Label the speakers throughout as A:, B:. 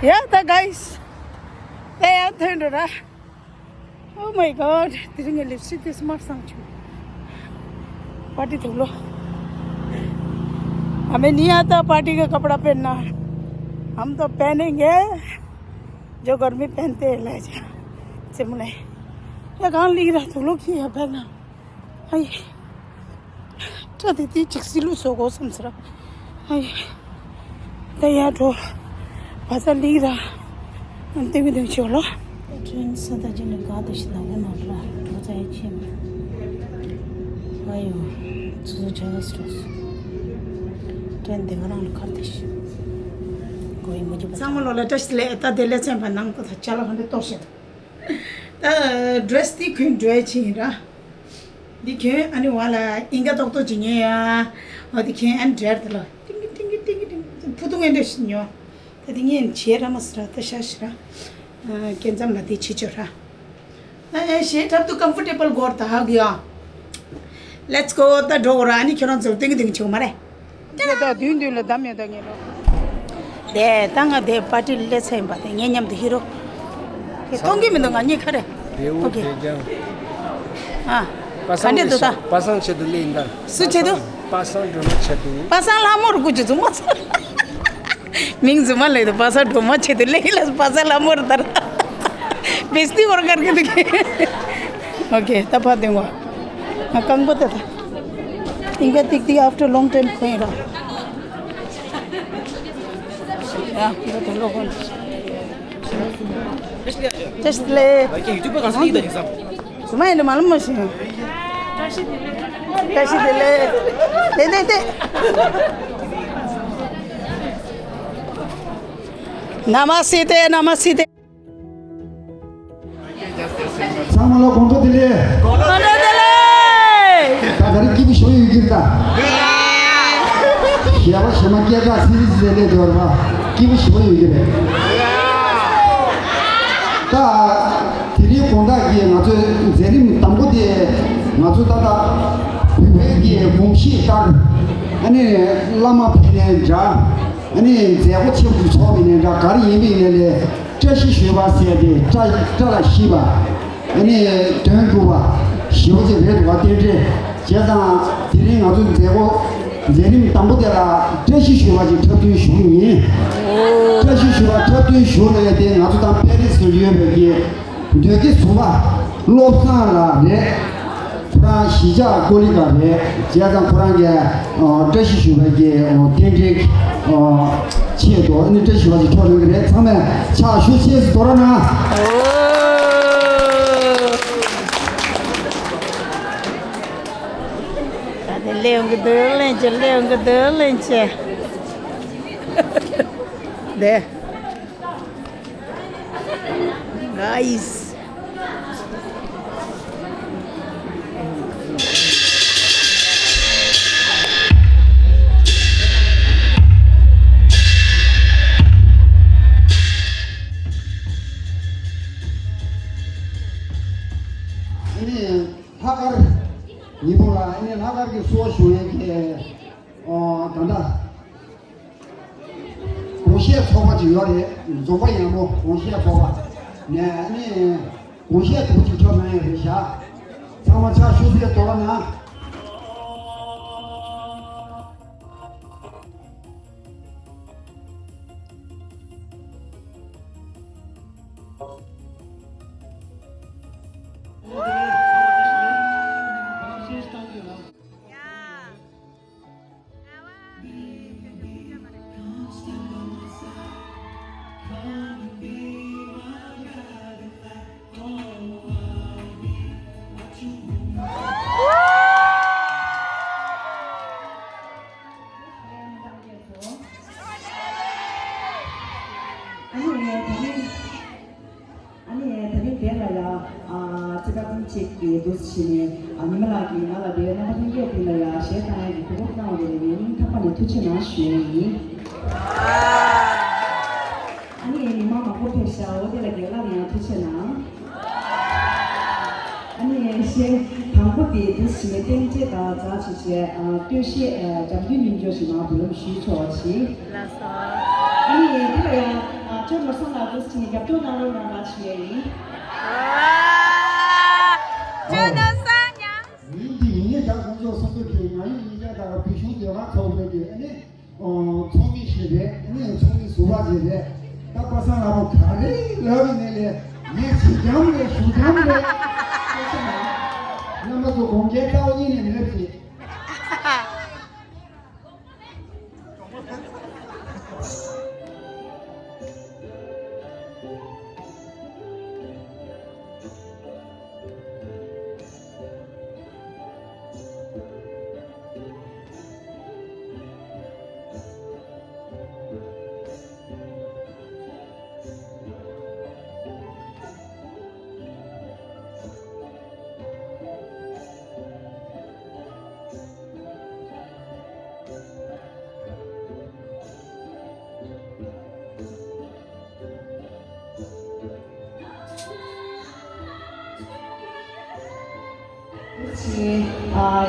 A: Yeah, the guys. They are turned around. Oh my God. Didn't you lipstick this much? Party to लो. हमें नहीं आता party का कपड़ा पहनना. हम तो पहनेंगे जो गर्मी पहनते हैं ले जा. सिमने. ये कहाँ लिख रहा तू लोग ये पहना. आई. तो दीदी चिक्सिलू सोगो समझरा. आई. तो यार तो भाषा लिख रहा. अंतिम दिन चलो. ट्रेन सदा जिन्हें गादिश लगे ना रहा. तो जाए चीम. आयो. सुधर जाएगा स्ट्रेस. ट्रेन देखना लखादिश. कोई मुझे. सामने वाला टेस्ट ले इतना दिले से बनांग तो चलो हम तो से. ड्रेस दी क्यों ड्रेस चीरा. दिखे अने वाला इंगा तो जिन्हें या और दिखे एंड ड्रेस ला. टिंग पुतुंगे देशनियो. तदिंगे चेहरा मसरा तशाशरा. केंजम नदी चिचोरा. शेट अब तो कंफर्टेबल गोर ता हा गया. Let's go ता डोरा अने क्यों चलते हैं चो मारे. ता दिन ले दाम याद आएगा. दे तंगा दे पार्टी ले से बातें ये न्याम तो हीरो. ये तोंगी में तो गानी खरे. ओके. हाँ. Kande tu ta?
B: Pasang cedul indah.
A: Su cedul?
B: Pasang dua cedul.
A: Pasang lamur kucu cuma. Ming cuma le tu pasang dua cedul le hilas pasang lamur tar. Besti orang kerja tu. Okay, tapa dengo. Kang buat tu. Ingat tikti after long time kau ira. Ya, betul logon. Just le.
B: YouTube kan sih dah hisap.
A: Cuma ini malam masih. Kasih dile. Deh. Namaste.
C: Sama konto dile. Kadar ki bir şey girdi. Siapa semakia ka series dile dorma. Ki bir şey girdi. Ta dili konda ki nazo zerim tambo de nazo tada ki bomshi tar. Ani lama pene ja. Ani zego çipu çobine ja kari yebi ne. 这是学吧写的，这了西吧，你珍珠吧，西不就别多点子，加上这里我就这个这里当不得了，这些学吧就特别学你，这些学吧特别学了的，我就当别的是学的，这个书吧，老上了的，不然西家过里个的，加上不然的，这些学吧的，点子，切多，你这些话就挑那个人，咱们下学期是多少呢？Leung
A: ke delen. Deh. Guys.
C: Ini hakar 이보라 이제 나가게 소소하게 단다 고시에 초가 지요래 조바야 뭐 고시에 초가 네 아니 고시에 도지 처음에 해샤 상마차 쇼비에 돌아나
D: Cekki dosyeni animalaki nala de na hinge pilaya shetana ki kokna odeni tapani tuchina shweni ani mama popesha odela gela ni tuchina ani she 당국이 도시에 땡제가 자치제 도시 장주민조시나 불럼 시초치 아니 그래야 저 로상라 도스치니 갑도 나로나 마치예리
C: 이게 장군조 선배들 많이 이제다가 비슈대가 처음에 아니 총이 시대 아니 총이 수바지대 딱 봐서 나고 가래 러비네래 이 지점에 수점에 나마도 공개 타오니네 이렇게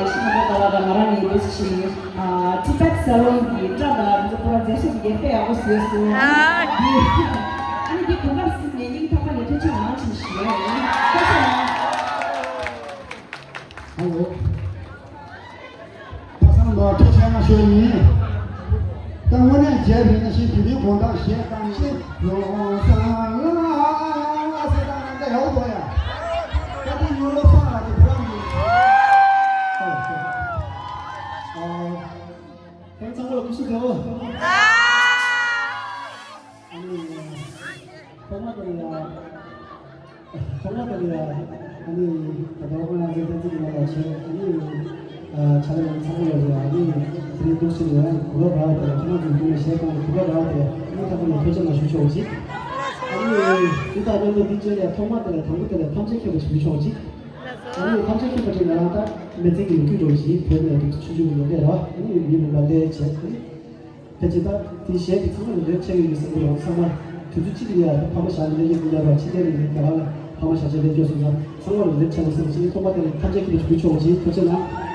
D: 이시나보다가 말하니 도스치 티베트 살롱이 있잖아 그래서 보라 제시 예배 하고 쓰였어 아니 이 공감 얘기 타파니 도대체 나한테 시에
C: 아이고 파상 뭐 퇴치하나 쉬었니 당원의 제비는 시들이 본다 시에까지 요상라 세상한테 여보야 여기 유로상라지 그런지
B: 행상으로 무슨 정말들이야 아니 너무나 제대로 아니 잘하는 상황이야 아니 우리 도시는 굴러가야 돼 정말 좀 시작하면 굴러가야 돼 이렇게 결정을 주셔오지 아니 일단 너도 밑절이야 통화들에 당구들에 탐색해보지 주셔오지 아니 탐색해보지 나한테 메테기 느껴줘오지 별로 주주고 여기라 아니 미국가 내 대체다 디시에 비트는 내 책이 있으면 상관 두두치기야 파마시 안 되게 불려봐 치대리니까 파마시 아재 내줘서 상관을 내 책을 쓰지 통화들에 탐색해보지 주셔오지 그렇잖아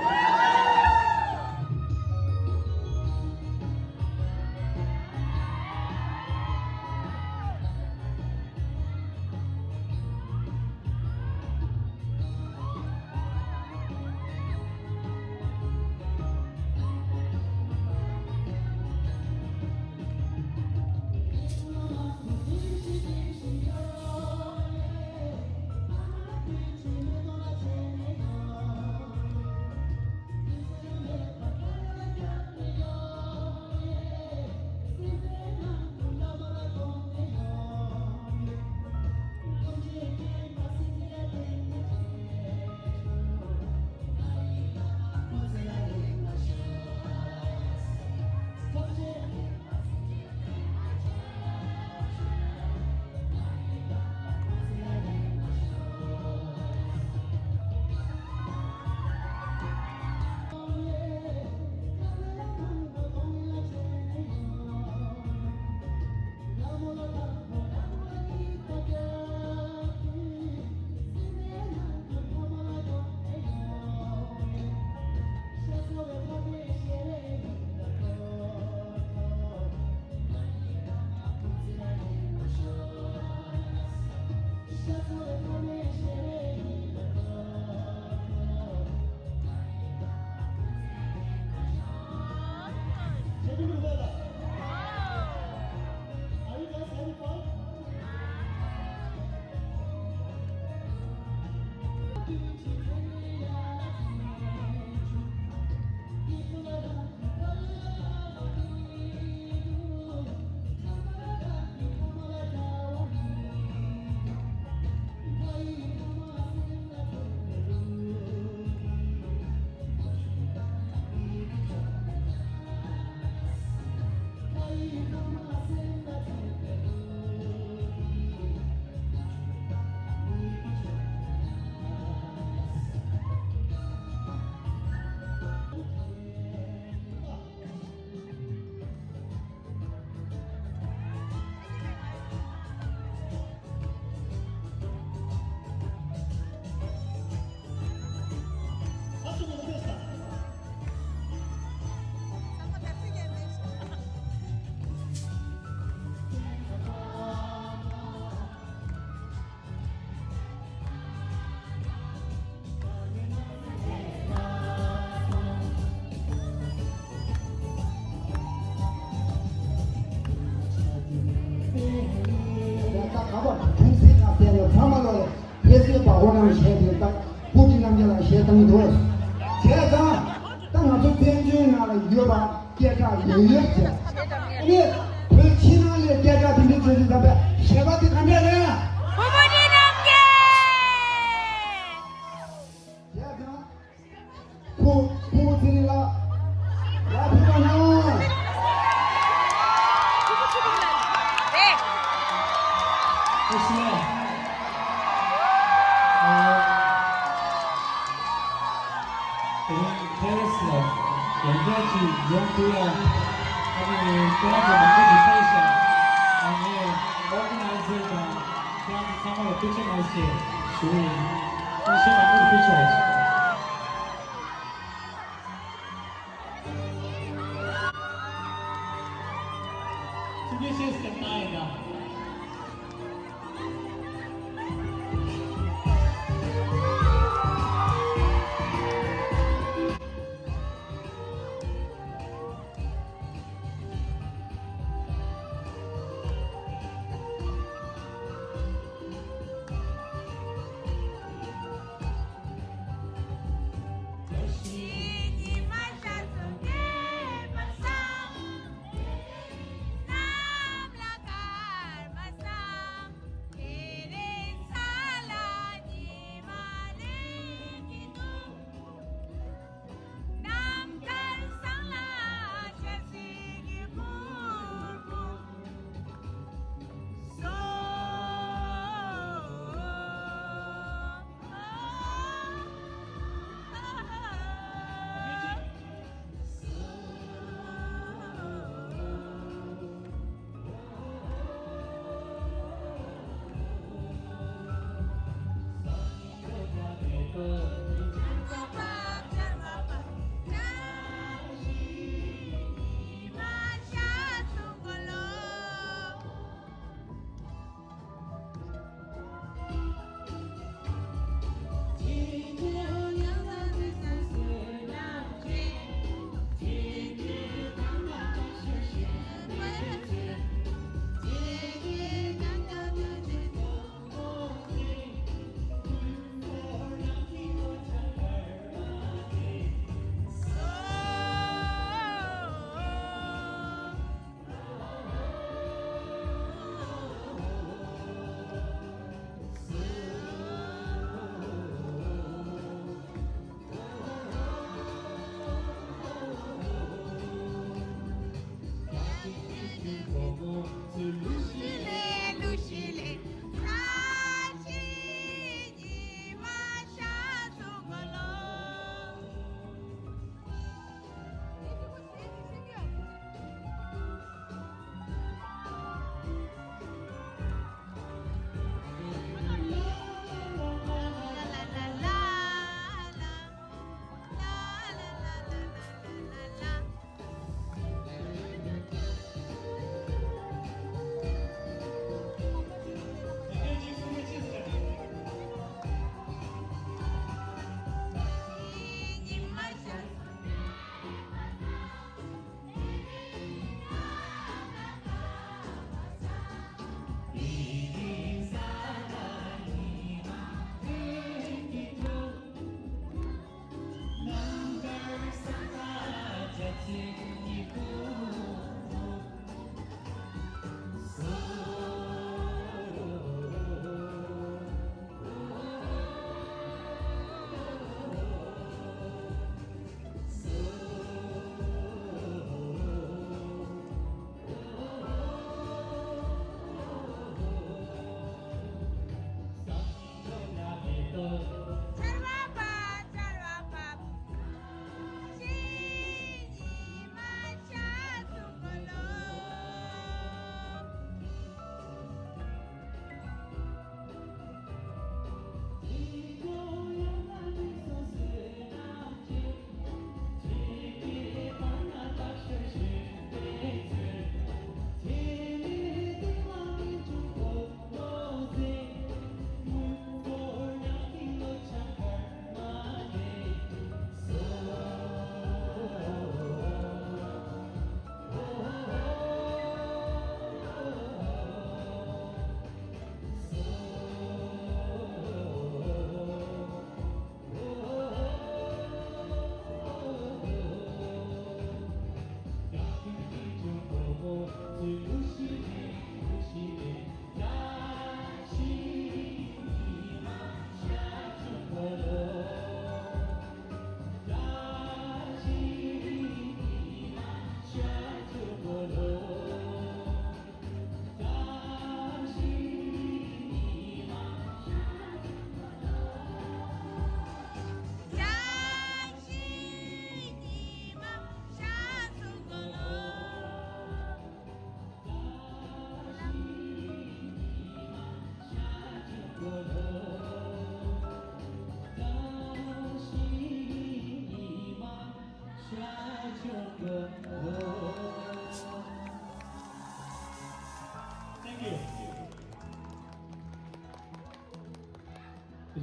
C: 别是把我那些的当估计人家那些东多，现在当我做编剧那了月吧，电价有月钱，你回其他的电价听的就是咱们现在的看见了。不听你了，来不干了。
E: 테레스 연결지 연구야 아니 그래서 만들기 페이션 아니 오르나이즈가 그냥 상황을 비춰놓지 주의 이시 만들기 비춰야지 This is the night.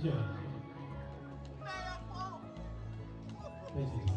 E: 谢谢。对不起。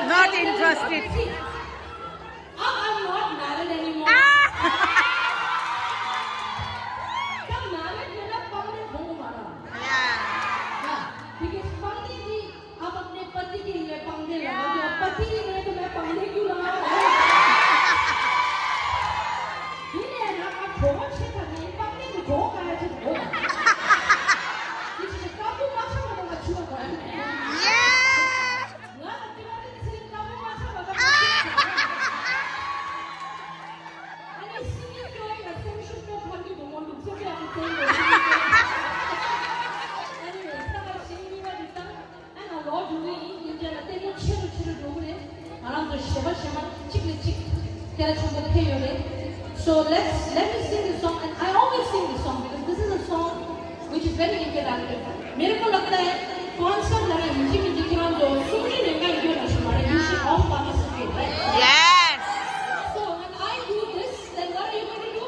A: Not interested.
D: I'm not married anymore. जब married मेरा पंडे बहुत मारा। हाँ, because पंडे जी आप अपने पति के लिए पंडे लगाओगे और पति के लिए तो मैं पंडे क्यों लगाऊँ? ये ना आप बहुत अच्छे करने पंडे को जो कहा है जो इससे काफी मासा बना छुआ कर।
F: So let me sing this song, and I always sing this song because this is a song which is very interactive. मेरे को लगता है concert लगा म्यूजिक के जो सुनने देगा ये ना शुमारे you should all participate, right?
A: Yes.
F: So when I do this, then what are you going to do?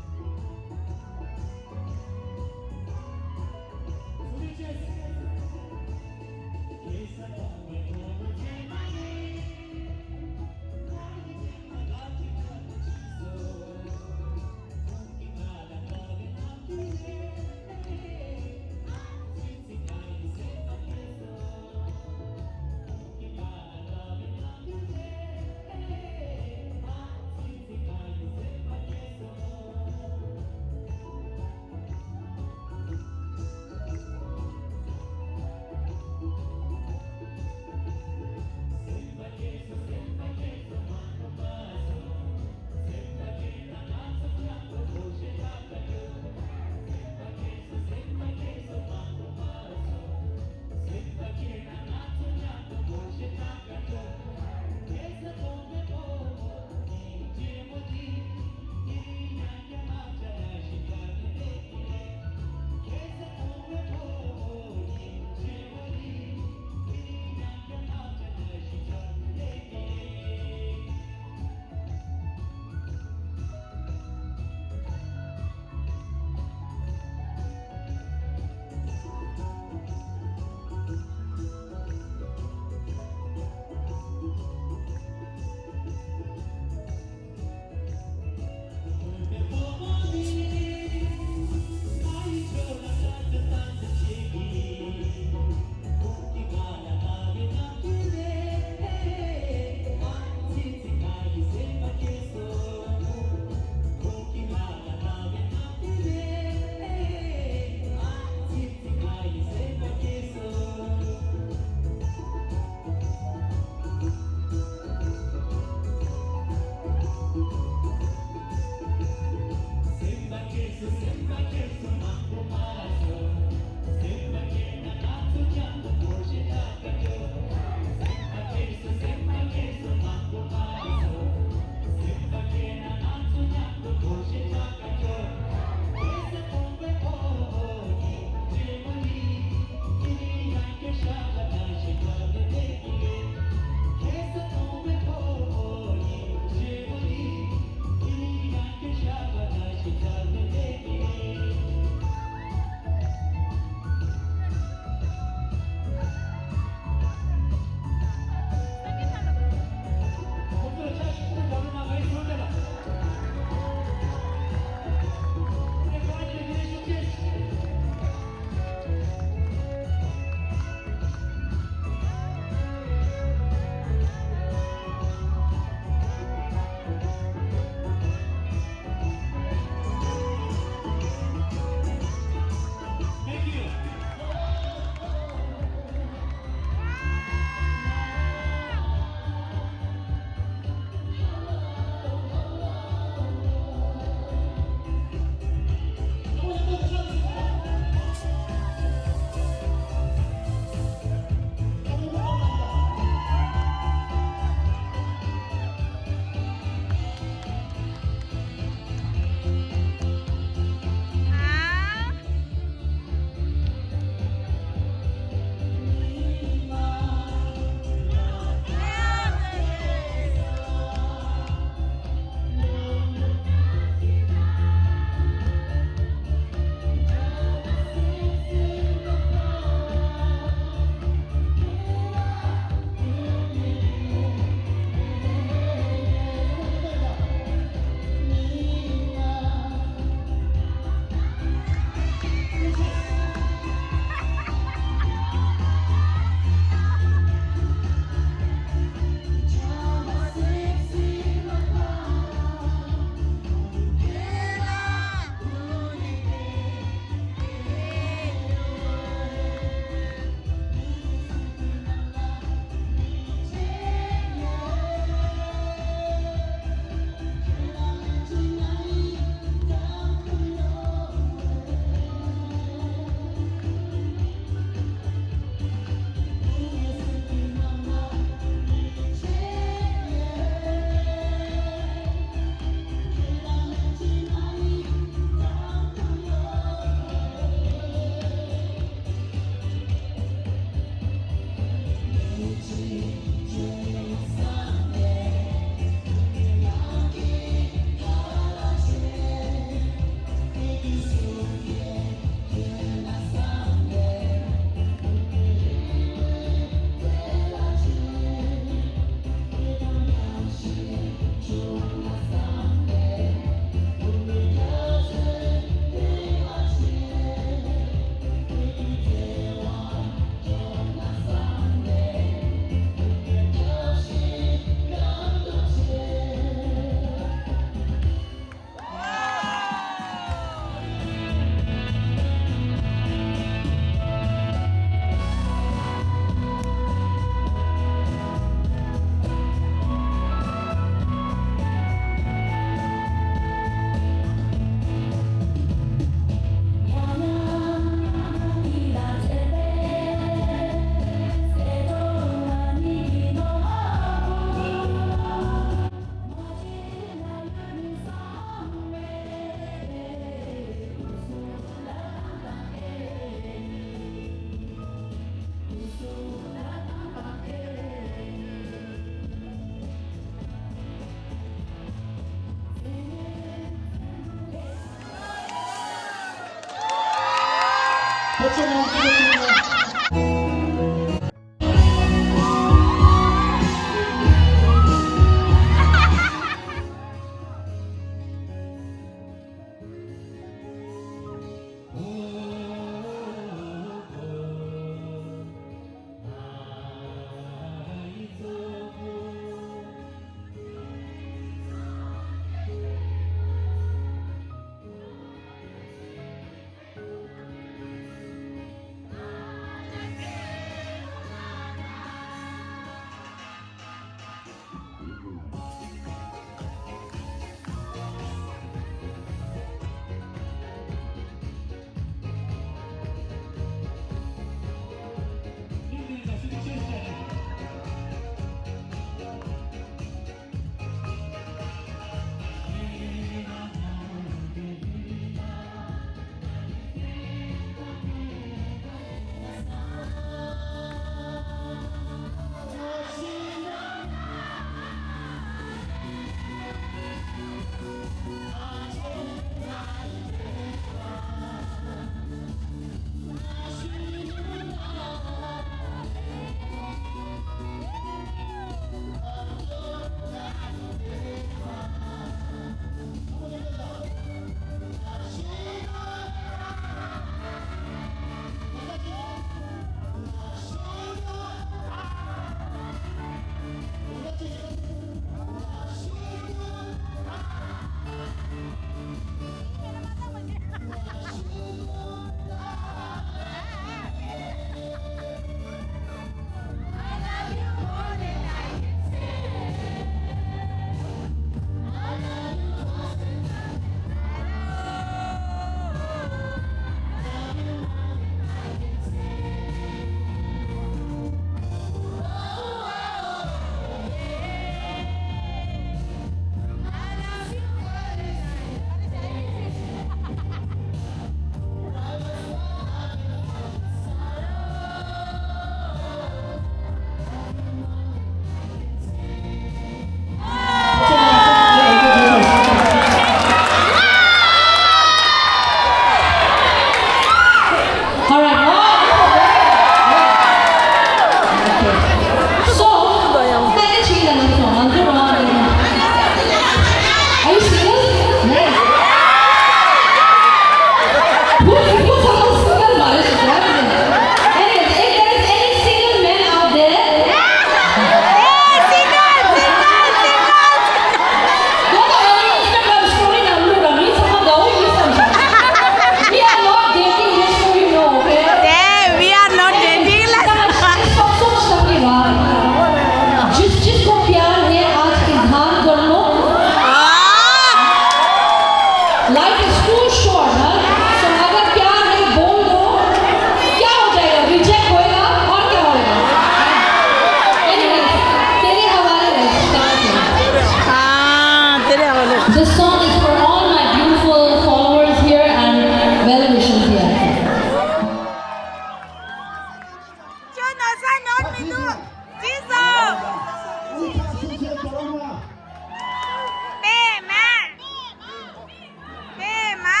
A: Mẹ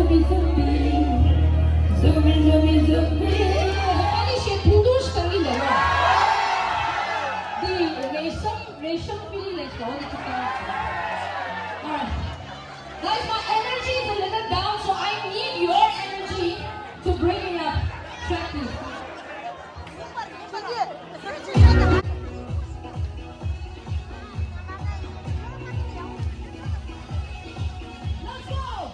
F: Hopefully she produce kami dalawa. The Resham feeling like all the Alright. Guys, my energy is a little down, so I need your energy to bring me up. Practice. Let's go!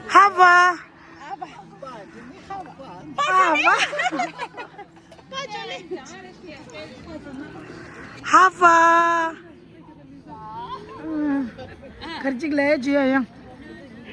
A: Hava. Hava. Kerjik le jual yang.